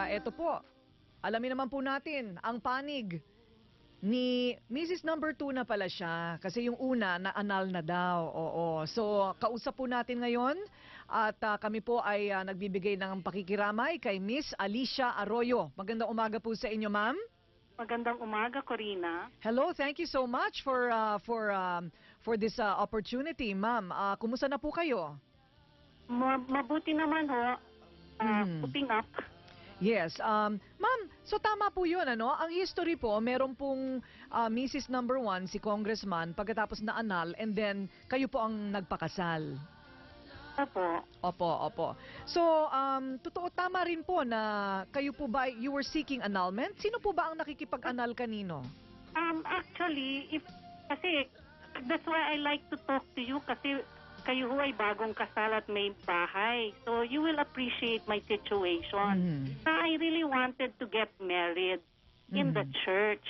eto po, alamin naman po natin ang panig ni Mrs. Number 2 na pala siya. Kasi yung una, na-anal na daw. Oo. So, kausap po natin ngayon at kami po ay nagbibigay ng pakikiramay kay Miss Alicia Arroyo. Magandang umaga po sa inyo, ma'am. Magandang umaga, Corina. Hello, thank you so much for this opportunity, ma'am. Kumusta na po kayo? Mabuti naman ho. Putting up. Yes. Ma'am, so tama po yun, ano? Ang history po, meron pong Mrs. Number 1, si Congressman, pagkatapos na anal, and then kayo po ang nagpakasal. Opo. Opo. So, totoo, tama rin po na kayo po ba, you were seeking annulment? Sino po ba ang nakikipag-anal kanino? Actually, kasi that's why I like to talk to you kasi kayo ho ay bagong kasal at may bahay. So you will appreciate my situation. I really wanted to get married in the church.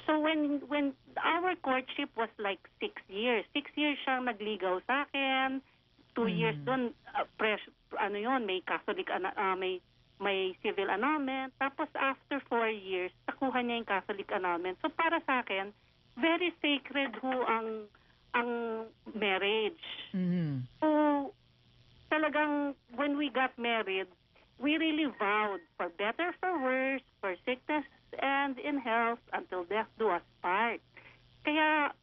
So when our courtship was like 6 years. 6 years siyang nagligaw sa akin. 2 years doon, may Catholic, may civil annulment. Tapos after 4 years, nakuha niya yung Catholic annulment. So para sa akin, very sacred ho ang marriage. So, talagang when we got married, we really vowed for better, for worse, for sickness and in health until death do us part. Kaya,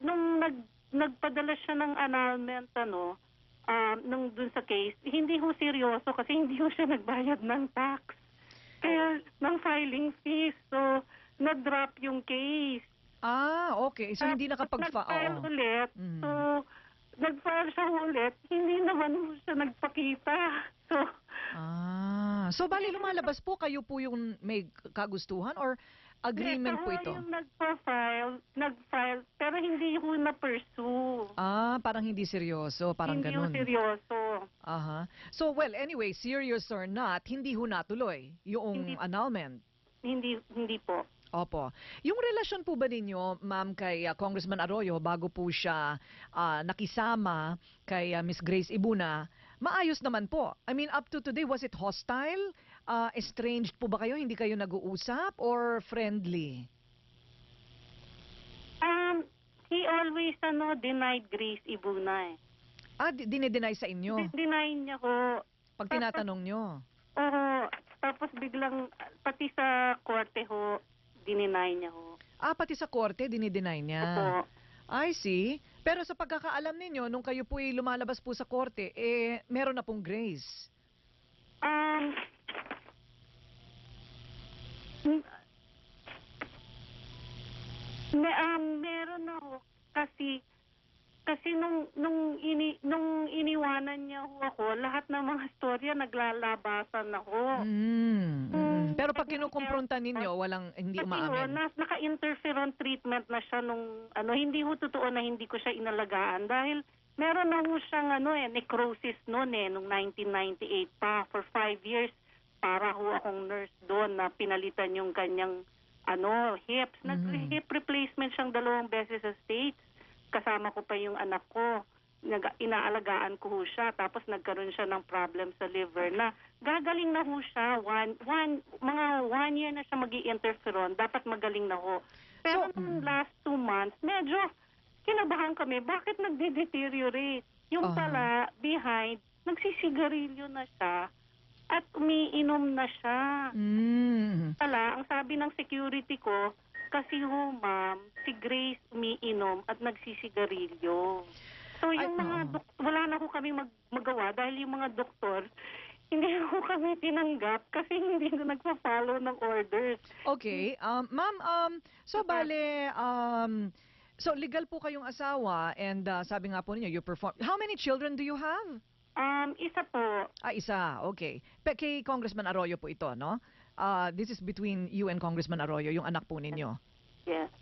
nung nagpadala siya ng annulment, nung dun sa case, hindi ho seryoso kasi hindi ho siya nagbayad ng tax. Kaya, ng filing fees. So, nag-drop yung case. Okay. So, hindi Nag-file ulit. So, nag-file siya ulit. Hindi naman siya nagpakita. So, bali lumalabas po, kayo po yung may kagustuhan or agreement po ito? Yung nag-file, pero hindi ko na-pursue. Parang hindi seryoso, parang hindi ganun. Hindi seryoso. So, well, anyway, serious or not, hindi ho natuloy yung annulment. Hindi po. Opo. Yung relasyon po ba ninyo, ma'am, kay Congressman Arroyo bago po siya nakisama kay Miss Grace Ibuna, maayos naman po. I mean, up to today, was it hostile? Estranged po ba kayo? Hindi kayo nag-uusap? Or friendly? He always denied Grace Ibuna Dinedeny sa inyo? Deny niya ko. Pag tinatanong nyo? Oo. Tapos biglang, pati sa korte ho, dininay niya ho. Pati sa korte, dinideny niya? Opo. I see. Pero sa pagkakaalam ninyo, nung kayo po'y lumalabas po sa korte, meron na pong Grace. Meron na ho. Kasi nung iniwanan niya ho ako, lahat ng mga storya naglalabasan ako. Pero pag kinukumpronta ninyo, hindi umaamin. Naka-interferon treatment na siya nung hindi ho totoo na hindi ko siya inalagaan dahil meron na ho siyang necrosis noon nung 1998 pa for 5 years para ho akong nurse doon na pinalitan yung kanyang hips. Nag-hip replacement siyang 2 beses sa States. Kasama ko pa yung anak ko. Inaalagaan ko ho siya. Tapos nagkaroon siya ng problem sa liver na gagaling na ho siya. Mga 1 year na siya mag-i-interferon. Dapat magaling na ho. Pero last 2 months, medyo kinabahan kami. Bakit nagde-deteriorate? Yung pala, behind, nagsisigarilyo na siya at umiinom na siya. Pala, ang sabi ng security ko, kasi ho, ma'am, si Grace umiinom at nagsisigarilyo. So, yung wala na ho kami magawa dahil yung mga doktor, hindi ho kami tinanggap kasi hindi na nagpa-follow ng orders. Okay. Ma'am, so bale, so legal po kayong asawa and sabi nga po ninyo, you perform. How many children do you have? Isa po. Isa. Okay. Kay Congressman Arroyo po ito, no? This is between you and Congressman Arroyo, yung anak po ninyo.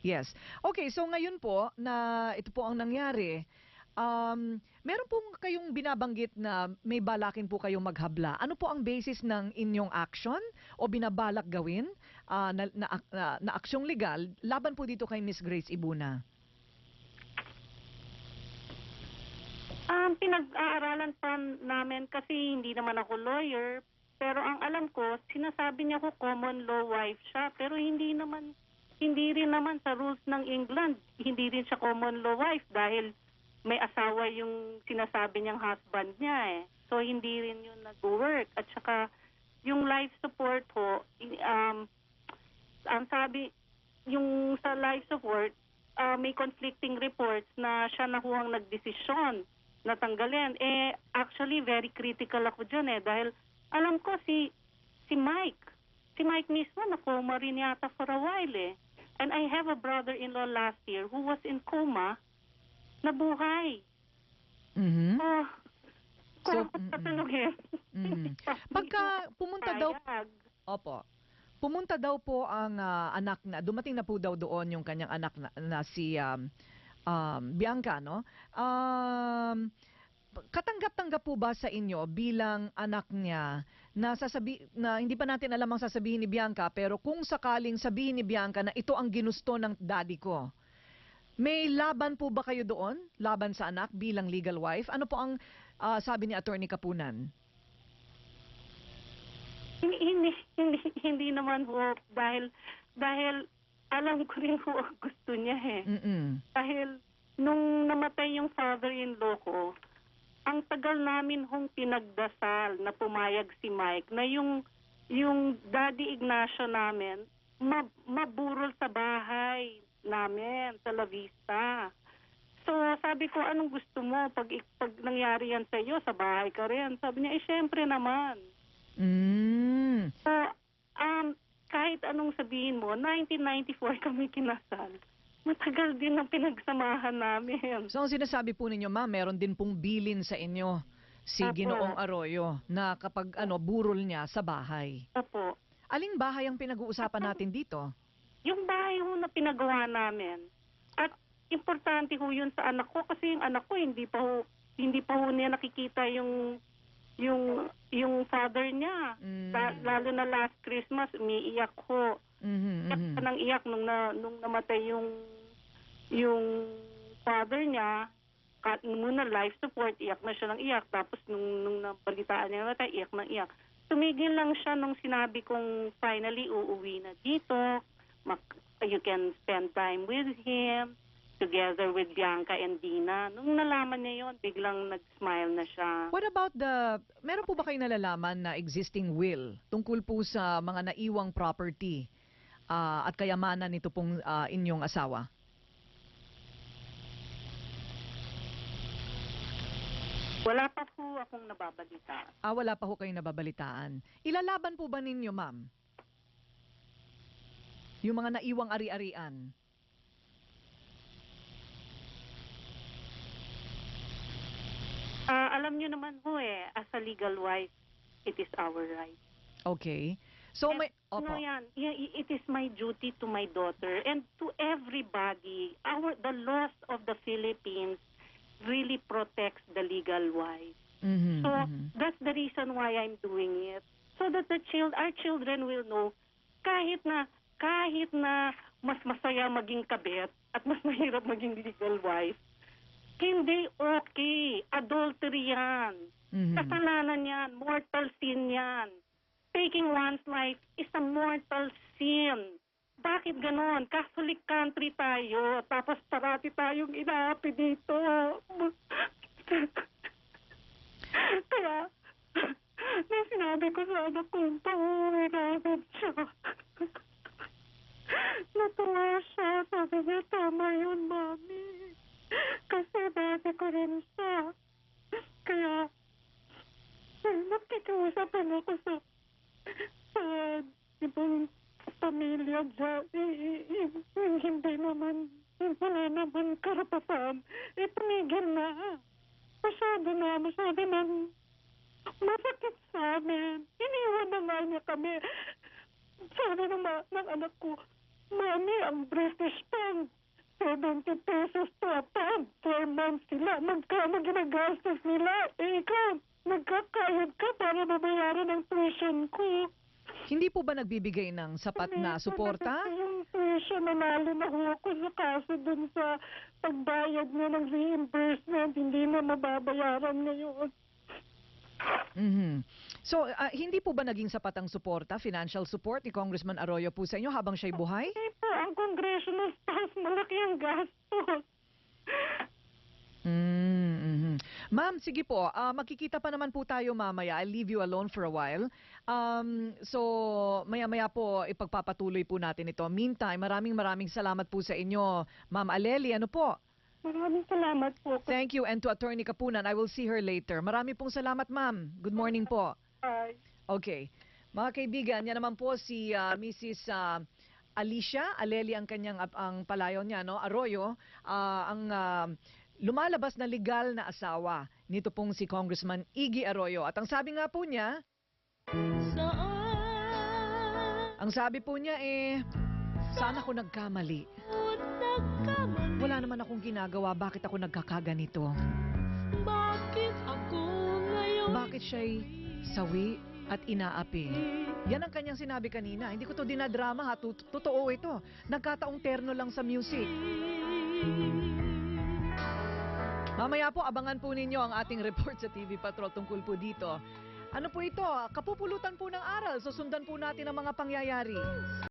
Yes. Okay, so ngayon po na ito po ang nangyari, meron pong kayong binabanggit na may balakin po kayong maghabla. Ano po ang basis ng inyong action o binabalak gawin na aksyong legal laban po dito kay Miss Grace Ibuna? Pinag-aaralan pa namin kasi hindi naman ako lawyer. Pero ang alam ko, sinasabi niya ko common law wife siya, pero hindi rin naman sa rules ng England, hindi rin siya common law wife dahil may asawa yung sinasabi niyang husband niya eh. So hindi rin yun nag-work. At saka yung life support ho, ang sabi, yung sa life support, may conflicting reports na siya na ho ang nagdesisyon na tanggalin. Eh, actually, very critical ako dyan eh. Dahil alam ko si Mike mismo na-coma rin yata for a while eh. And I have a brother-in-law last year who was in coma, nabuhay. Mhm. So, Patulogin. Pagka pumunta daw, opo, pumunta daw po ang anak na, dumating na po daw doon yung kanyang anak na si Bianca, no? Katanggap-tanggap po ba sa inyo bilang anak niya na hindi pa natin alam ang sasabihin ni Bianca, pero kung sakaling sabihin ni Bianca na ito ang ginusto ng daddy ko, may laban po ba kayo doon? Laban sa anak bilang legal wife? Ano po ang sabi ni Attorney Kapunan? Hindi naman ho dahil alam ko rin ho ang gusto niya eh. Dahil nung namatay yung father-in-law ko, ang tagal namin hong pinagdasal na pumayag si Mike na yung Daddy Ignacio namin maburol sa bahay namin sa La Vista. So sabi ko, anong gusto mo pag nangyari yan sa iyo, sa bahay ka rin? Sabi niya, syempre naman. So kahit anong sabihin mo, 1994 kami kinasal. Matagal din ang pinagsamahan namin. So ang sinasabi po ninyo, ma'am, meron din pong bilin sa inyo si Ginoong Arroyo na kapag burol niya sa bahay. Opo. Aling bahay ang pinag-uusapan natin dito? Yung bahay ho na pinagawa namin. At importante ho yun sa anak ko kasi yung anak ko hindi pa ho niya nakikita yung father niya. Lalo na last Christmas, umiiyak ho. Iyak ka nang iyak nung namatay yung father niya. Muna life support, iyak na siya ng iyak. Tapos nung nabalitaan niya namatay, iyak na iyak. Tumigil lang siya nung sinabi kong finally uuwi na dito. You can spend time with him together with Bianca and Dina. Nung nalaman niya yon, biglang nag-smile na siya. What about meron po ba kayo nalalaman na existing will tungkol po sa mga naiwang property at kayamanan nito pong inyong asawa? Wala pa po akong nababalitaan. Wala pa ho kayong nababalitaan. Ilalaban po ba ninyo, ma'am? Yung mga naiwang ari-arian? Alam niyo naman ho as a legal wife, it is our right. Okay. So may it is my duty to my daughter and to everybody. The laws of the Philippines really protects the legal wife. That's the reason why I'm doing it. So that our children will know kahit na mas masaya maging kabit at mas mahirap maging legal wife, hindi okay. Adultery yan. Kasalanan yan. Mortal sin yan. Taking one's life is a mortal sin. Bakit ganon? Catholic country tayo. Tapos parati tayong inaapi dito. Kaya, nung sinabi ko sa anak kong pauwi namin siya, natuwa siya. Sabi niya, tama yun, Mami. Kasi dati ko rin siya. Kaya, nakikiusapan ako sa ibang pamilya dyan. Hindi naman, wala naman karapatan. Tumigil na. Masyado na masakit sa amin. Iniwan na nga niya kami. Sabi ng anak ko, Mami, ang British pound, 70 pesos to a pound. 4 months sila. Magkano ginagastos nila? Ikaw, nagkakayod ka para mabayaran ang tuition ko. Hindi po ba nagbibigay ng sapat na suporta? Yung tuition, nanalo na ho ako sa kaso dun sa pagbayad niya ng reimbursement. Hindi na mababayaran ngayon. So, hindi po ba naging sapat ang suporta, financial support ni Congressman Arroyo po sa inyo habang siya'y buhay? Hindi po, ang congressional staff, malaki ang gastos. Mhm. Ma'am, sige po. Magkikita pa naman po tayo mamaya. I'll leave you alone for a while. So, maya-maya po ipagpapatuloy po natin ito. Meantime, maraming salamat po sa inyo. Ma'am Aleli, ano po? Maraming salamat po. Thank you. And to Attorney Kapunan, I will see her later. Marami pong salamat, ma'am. Good morning po. Bye. Okay. Mga kaibigan, yan naman po si Mrs. Alicia Aleli ang kanyang ang palayaw niya, no? Arroyo, ang lumalabas na legal na asawa nito pong si Congressman Iggy Arroyo. At ang sabi nga po niya, sana ko nagkamali. Wala naman akong ginagawa, bakit ako nagkakaganito? Bakit siya'y sawi at inaapi? Yan ang kanyang sinabi kanina. Hindi ko to dinadrama ha, totoo ito. Nagkataong terno lang sa music. Mamaya po, abangan po ninyo ang ating report sa TV Patrol tungkol po dito. Ano po ito? Kapupulutan po ng aral. Susundan po natin ang mga pangyayari.